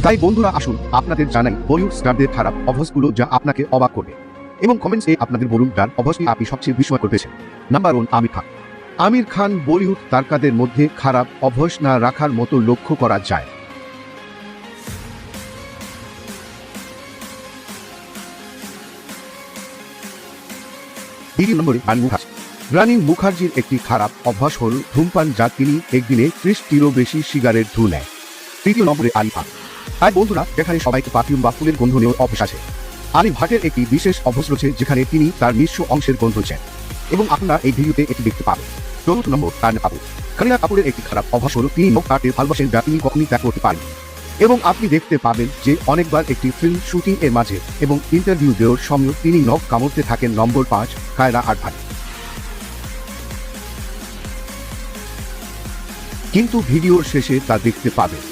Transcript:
তাই বন্ধুরা আসুন আপনাদের জানাই বলিউড স্টারদের খারাপ অভ্যাসগুলো যা আপনাকে অবাক করবে, এবং কমেন্টসে আপনাদের বলুন যার অভ্যাসটি আপনি সবচেয়ে বিস্ময় করেছেন। নাম্বার 1, আমির খান। আমির খান বলিউড তারকাদের মধ্যে খারাপ অভ্যাস না রাখার মতো লক্ষ্য করা যায়। দ্বিতীয় নম্বরে রানী মুখার্জি। রানী মুখার্জির একটি খারাপ অভ্যাস হল ধূমপান, যা তিনি একদিনে 30টিরও বেশি সিগারেট ধু নেয়। তৃতীয় নম্বরে আলী ভাট। তাই বন্ধুরা, যেখানে সবাইকে পারফিউম বা ফুলের গন্ধ নেওয়ার অভ্যাস আছে, আলী ভাটের একটি বিশেষ অভ্যাস রয়েছে যেখানে তিনি তার নিঃস্ব অংশের গন্ধ চান, এবং আপনারা এই ভিডিওতে এটি দেখতে পাবেন। চতুর্থ নম্বর, কারিনা কাপুর। কারিনা কাপুরের একটি খারাপ অভ্যাস হল তিনি নখ কাটতে ভালোবাসেন, যা তিনি কখনই ত্যাগ করতে পারেন, এবং আপনি দেখতে পাবেন যে অনেকবার একটি ফিল্ম শুটিং এর মাঝে এবং ইন্টারভিউ দেওয়ার সময় তিনি নখ কামড়তে থাকেন। নম্বর 5, কায়রা আডভানি। কিন্তু ভিডিওর শেষে তা দেখতে পাবেন।